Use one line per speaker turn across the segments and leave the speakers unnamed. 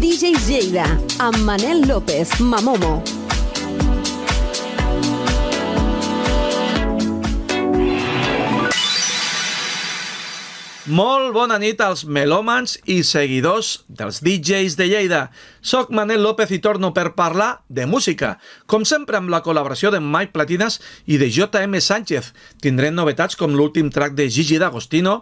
DJs Lleida, amb Manel López, Mamomo.
Molt bona nit als melòmans i seguidors dels DJs de Lleida. Soc Manel López i torno per parlar de música. Com sempre amb la col·laboració de Mike Platinas i de J.M. Sánchez. Tindrem novetats com l'últim track de Gigi D'Agostino.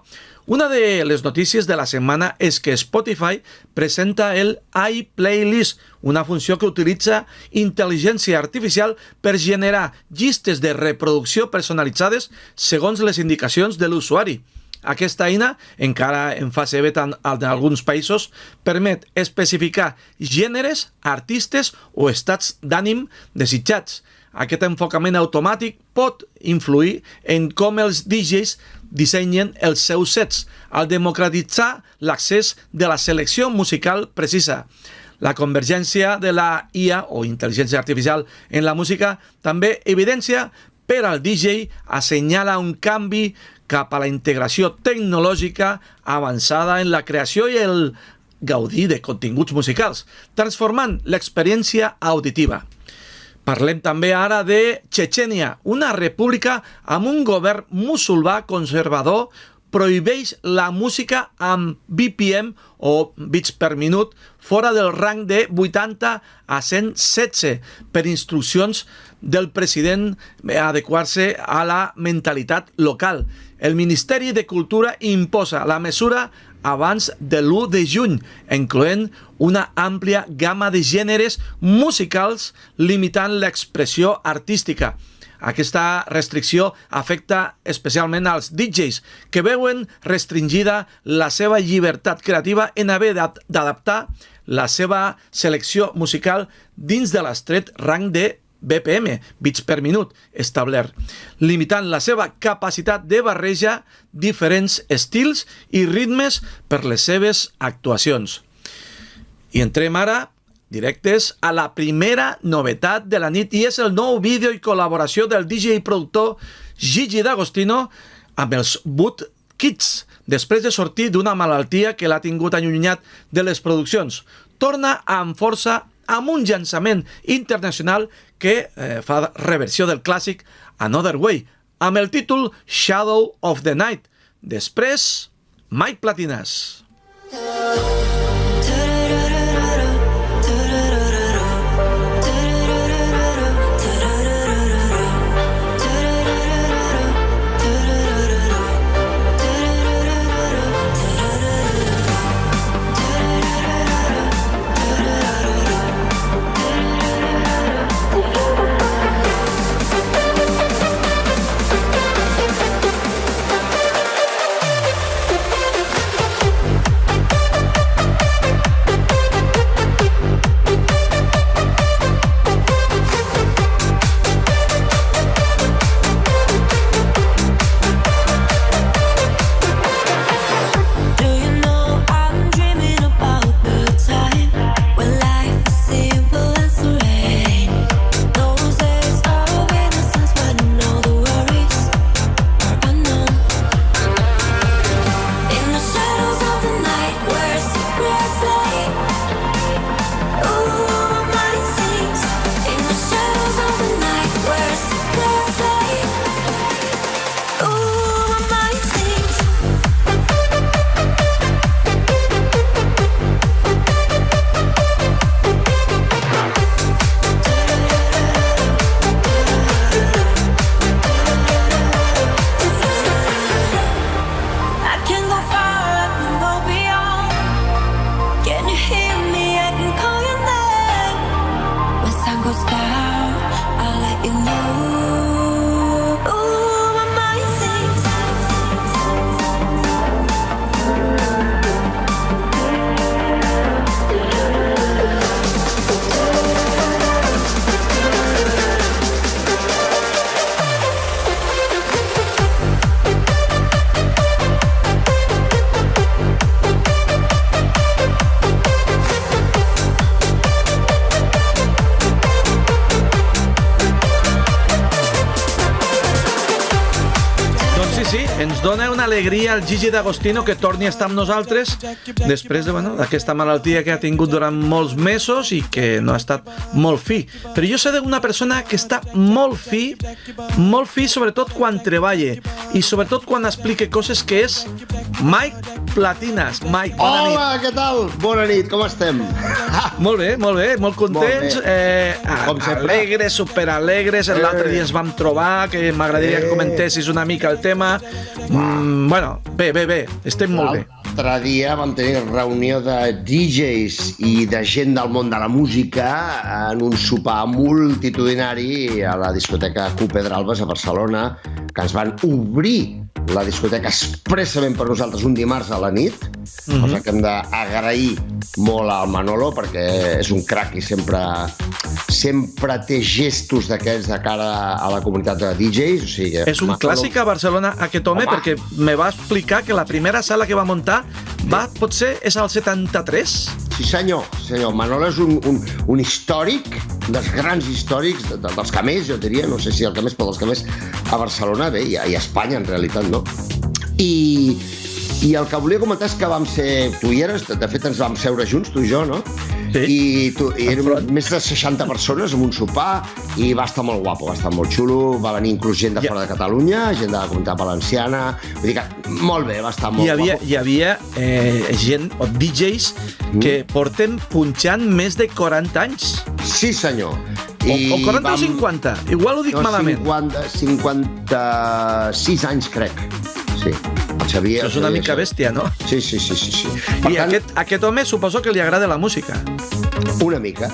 Una de les notícies de la setmana és que Spotify presenta el iPlaylist, una funció que utilitza intel·ligència artificial per generar llistes de reproducció personalitzades segons les indicacions de l'usuari. Aquesta eina, encara en fase beta en alguns països, permet especificar gèneres, artistes o estats d'ànim desitjats. Aquest enfocament automàtic pot influir en com els DJs dissenyen els seus sets, al democratitzar l'accés de la selecció musical precisa. La convergència de la IA o intel·ligència artificial en la música també evidencia per al DJ assenyala un canvi cap a la integració tecnològica avançada en la creació i el gaudir de continguts musicals, transformant l'experiència auditiva. Parlem també ara de Txetxènia, una república amb un govern musulmà conservador prohibeix la música amb BPM o bits per minut fora del rang de 80 a 116 per instruccions del president adequar-se a la mentalitat local. El Ministeri de Cultura imposa la mesura abans de l'1 de juny, incloent una àmplia gamma de gèneres musicals limitant l'expressió artística. Aquesta restricció afecta especialment als DJs, que veuen restringida la seva llibertat creativa en haver d'adaptar la seva selecció musical dins de l'estret rang de BPM, bits per minut, establert, limitant la seva capacitat de barrejar diferents estils i ritmes per les seves actuacions. I entrem ara directes a la primera novetat de la nit i és el nou vídeo i col·laboració del DJ i productor Gigi D'Agostino amb els Boot Kids, després de sortir d'una malaltia que l'ha tingut allunyat de les produccions. Torna amb força amb un llançament internacional que fa reversió del clàssic Another Way, amb el títol Shadow of the Night. Després, Mike Platinas. dona alegria al Gigi D'Agostino que torni a estar amb nosaltres després d'aquesta malaltia que ha tingut durant molts mesos i que no ha estat molt fi. Però jo sé d'una persona que està molt fi, sobretot quan treballa i sobretot quan explica coses, que és Mike Platinas. Mike, bona nit.
Hola, què tal? Bona nit, com estem?
Molt bé, molt contents.
Com sempre.
Alegres, superalegres. L'altre dia ens vam trobar, que m'agradaria que comentessis una mica el tema. Bueno, bé, estem molt bé.
L'altre dia vam tenir reunió de DJs i de gent del món de la música en un sopar multitudinari a la discoteca Q Pedralbes a Barcelona, que ens van obrir la discoteca expressament per nosaltres un dimarts a la nit, cosa que hem d'agrair molt al Manolo perquè és un crac i sempre té gestos d'aquests de cara a la comunitat de DJs. O sigui,
és un clàssic a Barcelona aquest home, perquè me va explicar que la primera sala que va muntar potser és al 73.
Sí senyor. Manolo és un històric, dels grans històrics, dels que més, jo diria, no sé si el que més, però dels que més a Barcelona, bé, i a Espanya en realitat, no? I el que volia comentar és que vam ser... Tu hi eres, de fet ens vam seure junts, tu i jo, no?
Sí.
I érem més de 60 persones en un sopar i va estar molt guapo, va estar molt xulo, va venir inclús gent de fora de Catalunya, gent de la comunitat valenciana, vull dir que molt bé, va estar molt guapo.
Hi havia gent, o DJs, que porten punxant més de 40 anys.
Sí, senyor.
O 40 o 50, igual ho dic malament.
56 anys, crec. Sí.
Això és una mica bèstia, no?
Sí.
I aquest home suposo que li agrada la música.
Una mica.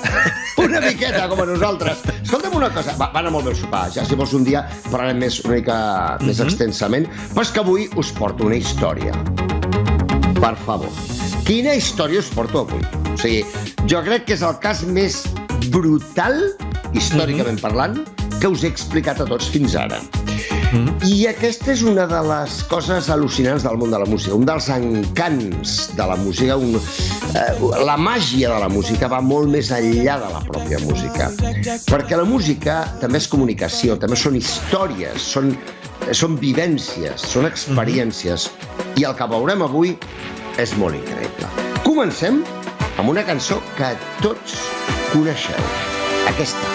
Una miqueta, com a nosaltres. Escolta'm una cosa, va anar molt bé el sopar. Ja si vols un dia parlarem una mica més extensament, però és que avui us porto una història. Per favor. Quina història us porto avui? O sigui, jo crec que és el cas més brutal, històricament parlant, que us he explicat a tots fins ara. I aquesta és una de les coses al·lucinants del món de la música, un dels encants de la música, la màgia de la música va molt més enllà de la pròpia música, perquè la música també és comunicació, també són històries, són vivències, són experiències, i el que veurem avui és molt increïble. Comencem amb una cançó que tots coneixeu, aquesta.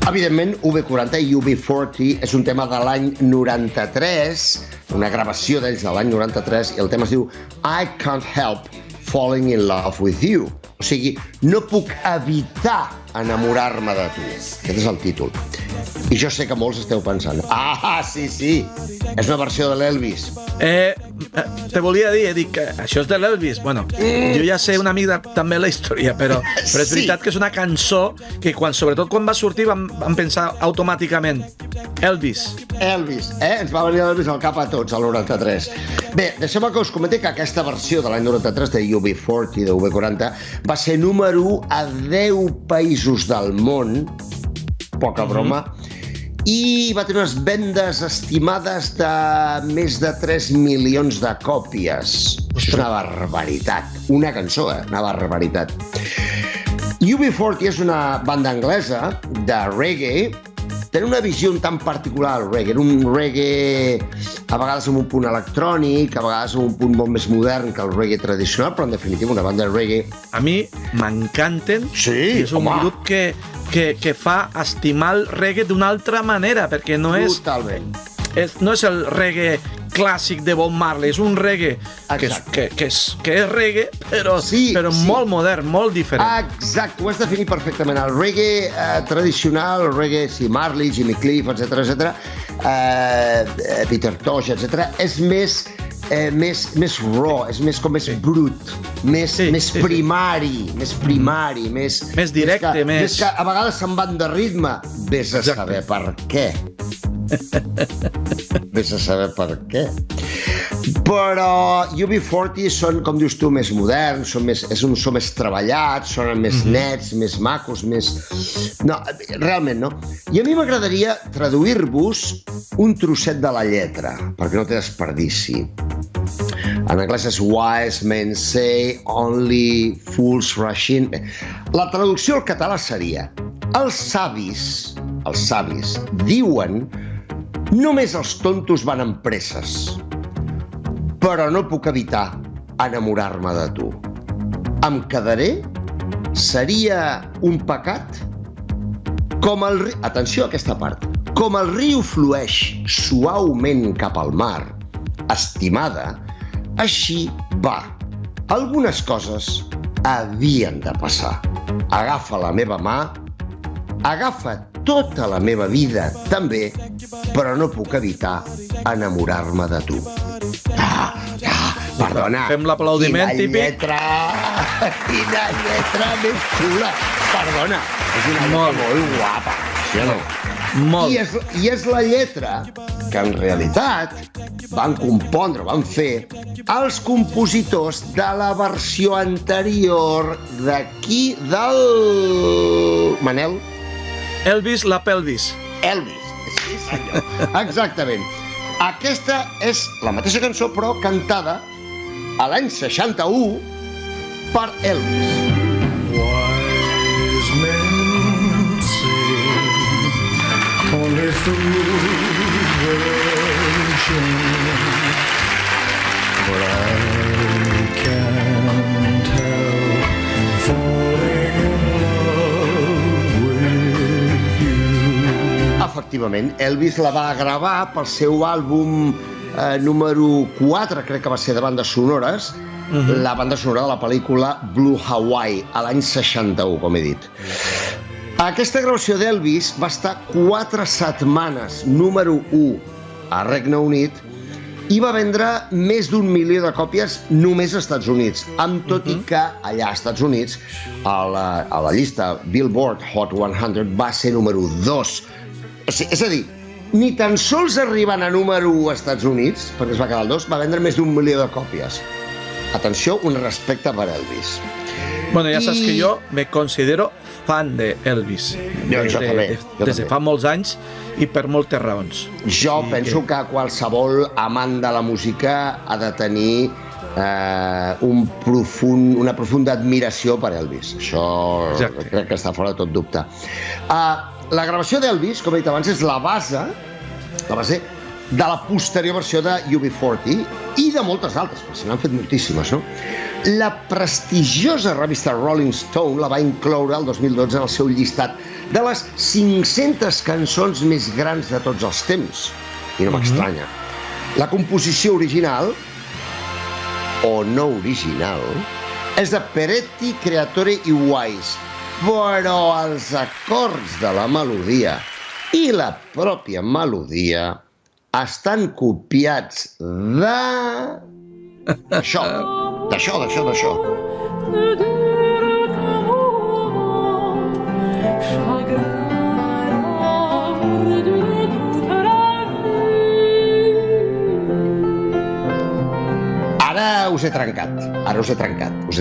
Evidentment, UB40 i UB40 és un tema de l'any 93, una gravació d'ells de l'any 93, i el tema es diu I Can't Help Falling in Love with You. O sigui, no puc evitar enamorar-me de tu. Aquest és el títol. I jo sé que molts esteu pensant, sí, és una versió de l'Elvis.
Te volia dir, que això és de l'Elvis. Bueno, jo ja sé una mica també la història, però és veritat que és una cançó que sobretot quan va sortir vam pensar automàticament Elvis. Ens va venir l'Elvis al cap a tots, al 93. Bé, deixeu-me que us comenti que aquesta versió de l'any 93 de UB40, de UB40, va ser número 1 a 10 països del món, poca broma, i va tenir unes vendes estimades de més de 3 milions de còpies. És una barbaritat. Una cançó, una barbaritat. UB40 és una banda anglesa de reggae. Tenen una visió un tant particular al reggae. Era un reggae a vegades amb un punt electrònic, a vegades amb un punt molt més modern que el reggae tradicional, però en definitiva una banda de reggae. A mi m'encanten.
Sí,
és un grup que fa estimar el reggae d'una altra manera, perquè no és el reggae clàssic de Bob Marley, és un reggae que és reggae, però molt modern, molt diferent.
Exacte, ho has definit perfectament. El reggae tradicional, el reggae, Marley, Jimmy Cliff, etc., Peter Tosh, etc., és més raw, és més brut, més primari, més
directe,
més que a vegades se'n van de ritme. Vés a saber per què. Però UB40 són, com dius tu, més moderns, són més treballats, sonen més nets, més macos, més... No, realment no. I a mi m'agradaria traduir-vos un trosset de la lletra, perquè no té desperdici. En anglès és Wise Men Say, Only Fools Rush In. Bé, la traducció al català seria: els savis diuen només els tontos van amb presses, però no puc evitar enamorar-me de tu. Em quedaré? Seria un pecat? Com el riu... Atenció a aquesta part. Com el riu flueix suaument cap al mar, estimada, així va. Algunes coses havien de passar. Agafa la meva mà, agafa tota la meva vida també, però no puc evitar enamorar-me de tu. Perdona.
Fem l'aplaudiment típic.
Quina lletra més xula. Perdona, és una lletra molt guapa. Sí o no?
Molt.
I és la lletra que en realitat van compondre, van fer els compositors de la versió anterior d'aquí, del... Manel?
Elvis la pelvis.
Elvis, sí senyor. Exactament. Aquesta és la mateixa cançó, però cantada a l'any 61 per Elvis.
Wise men say, only fools rush in, but I can't help falling in love with you.
Efectivament, Elvis la va gravar pel seu àlbum número 4, crec que va ser de bandes sonores, la banda sonora de la pel·lícula Blue Hawaii, a l'any 61, com he dit. Aquesta gravació d'Elvis va estar 4 setmanes, número 1, a Regne Unit, i va vendre més d'1 milió de còpies només als Estats Units, amb tot i que allà als Estats Units, a la llista Billboard Hot 100, va ser número 2. És a dir, ni tan sols arribant a número 1 als Estats Units, perquè es va quedar al 2, va vendre més d'1 milió de còpies. Atenció, un respecte per Elvis.
Bueno, ja saps que jo me considero fan de Elvis.
Jo també.
Des de fa molts anys i per moltes raons.
Jo penso que qualsevol amant de la música ha de tenir una profunda admiració per Elvis. Això crec que està fora de tot dubte. La gravació d'Elvis, com he dit abans, és la base de la posterior versió de UB40 i de moltes altres, perquè se n'han fet moltíssimes, no? La prestigiosa revista Rolling Stone la va incloure el 2012 en el seu llistat de les 500 cançons més grans de tots els temps. I no m'estranya. La composició original, o no original, és de Peretti, Creatore i Wise, però els acords de la melodia i la pròpia melodia estan copiats d'això. Ara us he trencat.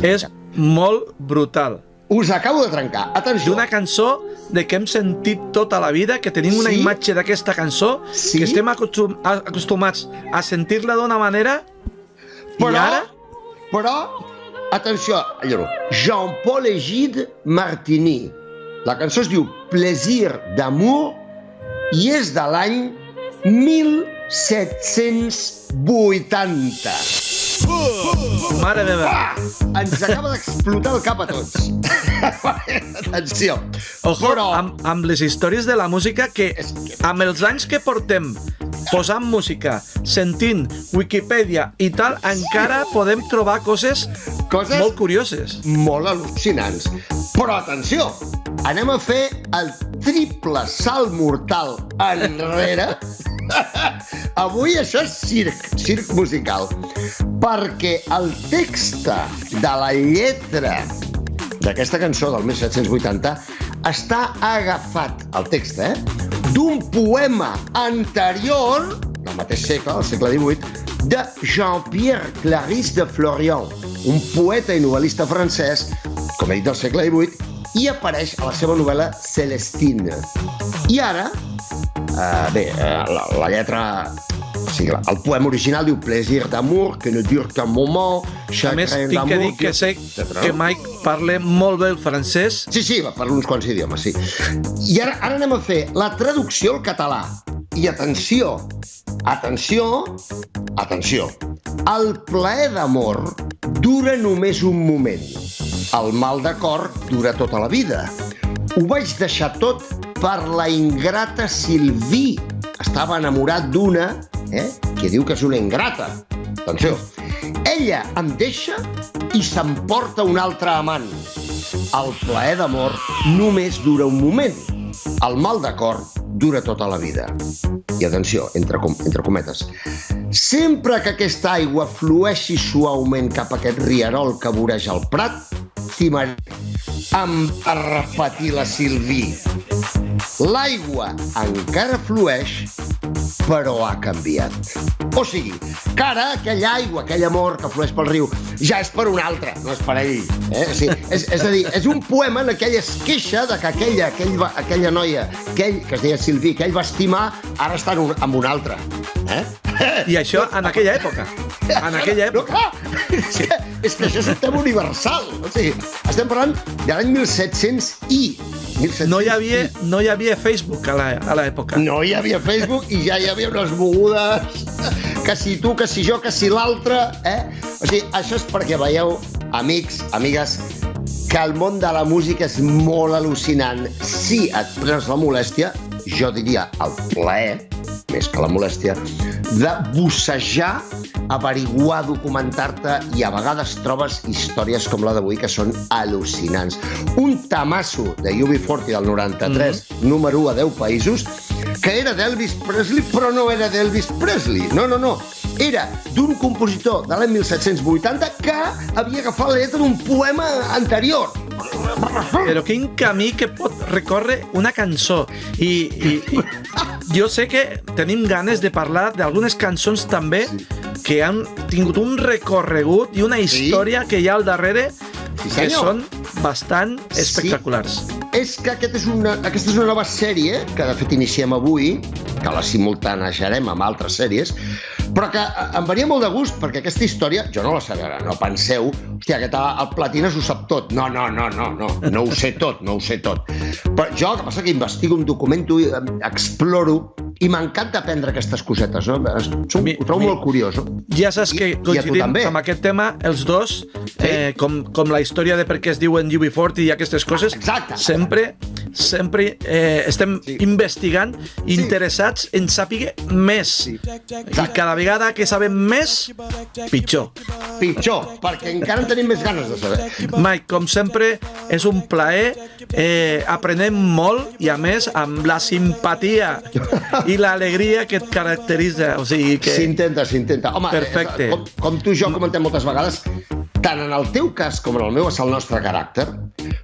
És molt brutal.
Us acabo de trencar. Atenció.
D'una cançó de que hem sentit tota la vida, que tenim una imatge d'aquesta cançó, que estem acostumats a sentir-la d'una manera, i ara...
Però, atenció, Jean-Paul Egide Martini. La cançó es diu Plaisir d'amour i és de l'any 1780.
Mare meva.
Ens acaba d'explotar el cap a tots. Atenció.
Ojo, amb les històries de la música, que amb els anys que portem posant música, sentint Wikipedia i tal, encara podem trobar coses molt curioses.
Molt al·lucinants. Però atenció, anem a fer el triple salt mortal enrere. Avui això és circ musical, perquè el text de la lletra d'aquesta cançó del 1780 està agafat, el text, d'un poema anterior, del mateix segle, del segle XVIII, de Jean-Pierre Clarisse de Florian, un poeta i novel·lista francès, com he dit, del segle XVIII, i apareix a la seva novel·la Célestine. I ara, la lletra O sigui, el poema original diu plaisir d'amour que ne dure qu'un moment,
A més,
chagrin
tinc que dir
d'amour...
que sé que Mike parla molt bé el francès.
Sí, parlo uns quants idiomes, sí. I ara anem a fer la traducció al català. I atenció, el plaer d'amor dura només un moment. El mal de cor dura tota la vida. Ho vaig deixar tot per la ingrata Sylvie. Estava enamorat d'una, que diu que és una ingrata. Atenció. Ella em deixa i s'emporta un altre amant. El plaer d'amor només dura un moment. El mal de cor dura tota la vida. I atenció, entre cometes, sempre que aquesta aigua flueixi suaument cap a aquest rierol que voreja el prat, Cimaré, em va repetir la Sylvie. L'aigua encara flueix, però ha canviat. O sigui, que ara aquella aigua, aquell amor que flueix pel riu, ja és per un altre, no és per ell. Sí, és a dir, és un poema en què ell es queixa de que aquella noia, que es deia Sylvie, que ell va estimar, ara està amb un altre.
I això en aquella època. En aquella època.
No, clar, és que això és un tema universal. O sigui, estem parlant de l'any 1700 i...
No hi havia Facebook a l'època.
No hi havia Facebook i ja hi havia unes mogudes que si tu, que si jo, que si l'altre, O sigui, això és perquè veieu, amics, amigues, que el món de la música és molt al·lucinant. Si et prens la molèstia, jo diria el plaer, més que la molèstia, de bussejar, averiguar, documentar-te, i a vegades trobes històries com la d'avui que són al·lucinants. Un tamasso de UB40 del 93, número 1 a 10 països, que era d'Elvis Presley, però no era d'Elvis Presley. No. Era d'un compositor de l'any 1780 que havia agafat la lletra d'un poema anterior.
Però quin camí que pot recórrer una cançó. I jo sé que tenim ganes de parlar d'algunes cançons també que han tingut un recorregut i una història que hi ha al darrere que són bastant espectaculars.
És que aquesta és una nova sèrie que de fet iniciem avui, que la simultanejarem amb altres sèries, però que em venia molt de gust perquè aquesta història, jo no la sé ara, no penseu, hòstia, el Platines ho sap tot. No ho sé tot. Però jo, el que passa que investigo, em documento, exploro, i m'encanta aprendre aquestes cosetes, no? Ho trobo molt curiós, no?
Ja saps que coincidim amb aquest tema, els dos, com la història de per què es diuen UB40 i aquestes coses, sempre estem investigant, interessats en saber més. I cada vegada que sabem més, pitjor.
Pitjor, perquè encara en tenim més ganes de saber.
Mike, com sempre, és un plaer, aprenem molt i a més amb la simpatia i l'alegria que et caracteritza. O sigui que...
S'intenta. Home,
perfecte.
Com tu i jo comentem moltes vegades, tant en el teu cas com en el meu és el nostre caràcter.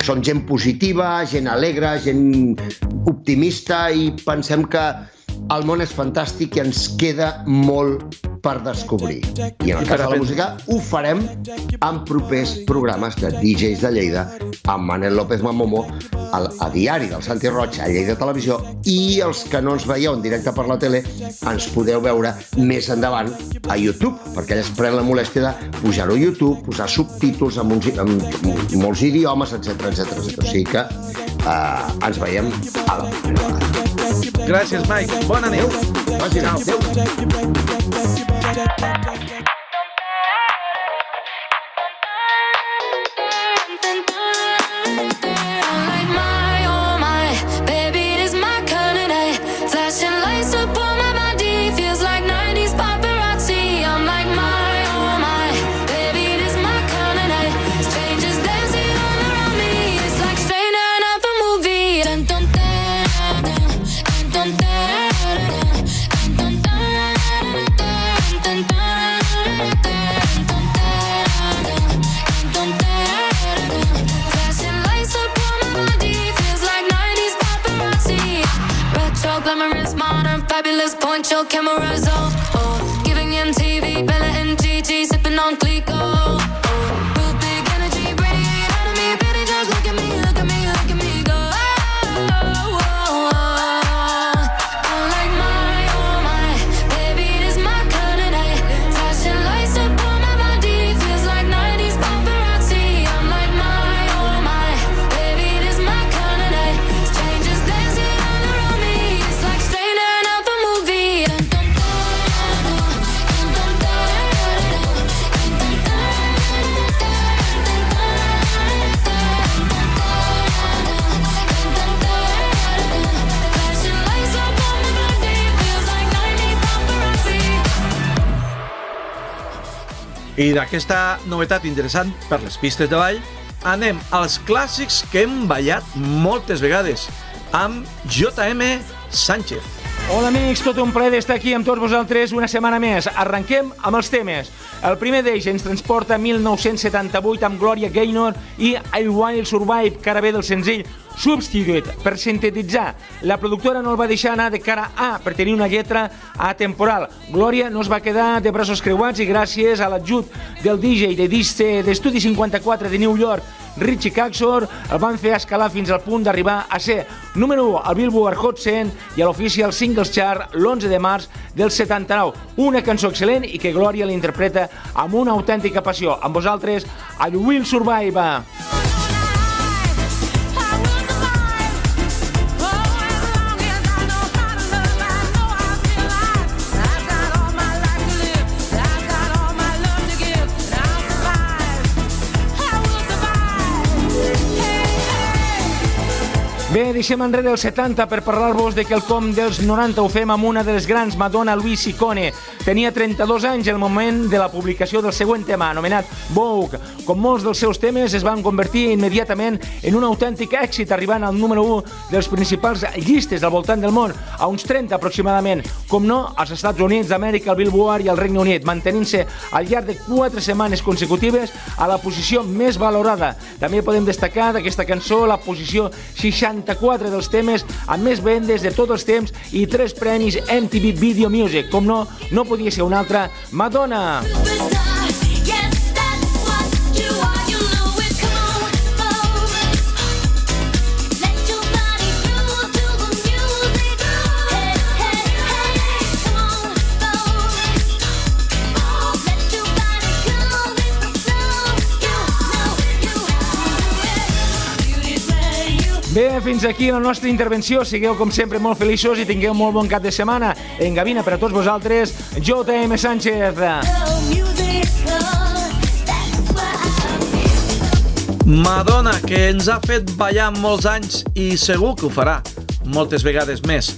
Som gent positiva, gent alegre, gent optimista i pensem que el món és fantàstic i ens queda molt per descobrir. I en el cas de la música ho farem en propers programes de DJs de Lleida amb Manel López Mamomo a Diari del Santi Roig, a Lleida Televisió, i els que no ens veieu en directe per la tele ens podeu veure més endavant a YouTube, perquè ella es pren la molèstia de pujar-ho a YouTube, posar subtítols amb molts idiomes, etc. O sigui que ens veiem a la propera vegada.
Gràcies, Mike. Bona nit.
Adéu.
Fabulous poncho cameras, giving MTV, Bella and Gigi, sipping on Clico. Real big energy, radiate out of me, baby, just look at me, go. I'm like my, oh my, baby, it is my
I d'aquesta novetat interessant per les pistes de ball, anem als clàssics que hem ballat moltes vegades, amb J.M. Sánchez.
Hola amics, tot un plaer d'estar aquí amb tots vosaltres una setmana més. Arrenquem amb els temes. El primer d'ells ens transporta a 1978 amb Gloria Gaynor i I Will Survive, cara B del senzill Substitute. Per sintetitzar, la productora no el va deixar anar de cara A per tenir una lletra atemporal. Gloria no es va quedar de braços creuats i gràcies a l'ajut del DJ de disc d'Estudi 54 de New York, Richie Kaxor, el van fer escalar fins al punt d'arribar a ser número 1 al Billboard Hot 100 i a l'Official Singles Chart l'11 de març del 79. Una cançó excel·lent i que Gloria l'interpreta amb una autèntica passió. Amb vosaltres, I Will Survive. Bé, deixem enrere els 70 per parlar-vos de quelcom dels 90. Ho fem amb una de les grans, Madonna Louise Ciccone. Tenia 32 anys al moment de la publicació del següent tema, anomenat Vogue. Com molts dels seus temes, es van convertir immediatament en un autèntic èxit, arribant al número 1 dels principals llistes del voltant del món, a uns 30 aproximadament. Com no, als Estats Units d'Amèrica, al Billboard i al Regne Unit, mantenint-se al llarg de 4 setmanes consecutives a la posició més valorada. També podem destacar d'aquesta cançó la posició 64 dels temes amb més vendes de tots els temps i 3 premis MTV Video Music. Com no, no podia ser una altra, Madonna. Bé, fins aquí la nostra intervenció. Sigueu, com sempre, molt feliços i tingueu molt bon cap de setmana. En gavina per a tots vosaltres, J.M. Sánchez.
Madonna, que ens ha fet ballar molts anys i segur que ho farà moltes vegades més.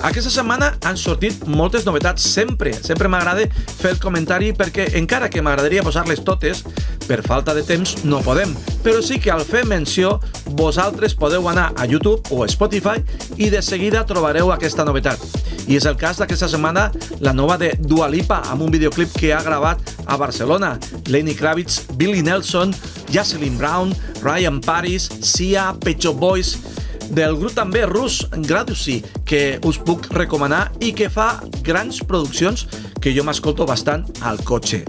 Aquesta setmana han sortit moltes novetats, sempre m'agrada fer el comentari perquè encara que m'agradaria posar-les totes, per falta de temps no podem, però sí que al fer menció vosaltres podeu anar a YouTube o Spotify i de seguida trobareu aquesta novetat. I és el cas d'aquesta setmana la nova de Dua Lipa amb un videoclip que ha gravat a Barcelona. Lenny Kravitz, Billy Nelson, Jocelyn Brown, Ryan Paris, Sia, Pet Shop Boys, del grup també rus Gradusi, que us puc recomanar i que fa grans produccions que jo m'escolto bastant al cotxe.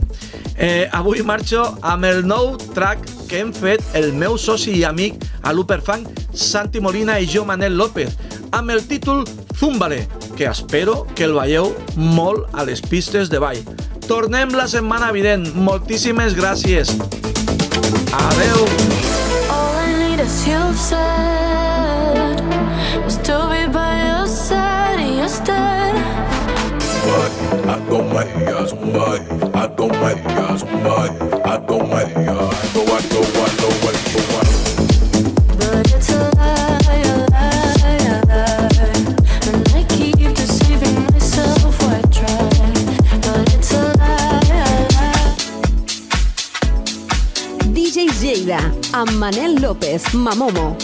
Avui marxo amb el nou track que hem fet el meu soci i amic a l'Uperfunk, Santi Molina i jo, Manel López, amb el títol Zúmbale, que espero que el balleu molt a les pistes de ball. Tornem la setmana vinent. Moltíssimes gràcies. Adeu.
All I need is you said was to be by your side instead.
I go Maria, somebody. I go Maria, somebody. I go Maria. I go.
But it's a lie, and I keep deceiving myself. I try, but it's a lie.
DJs Lleida, amb Manel López, Mamomo.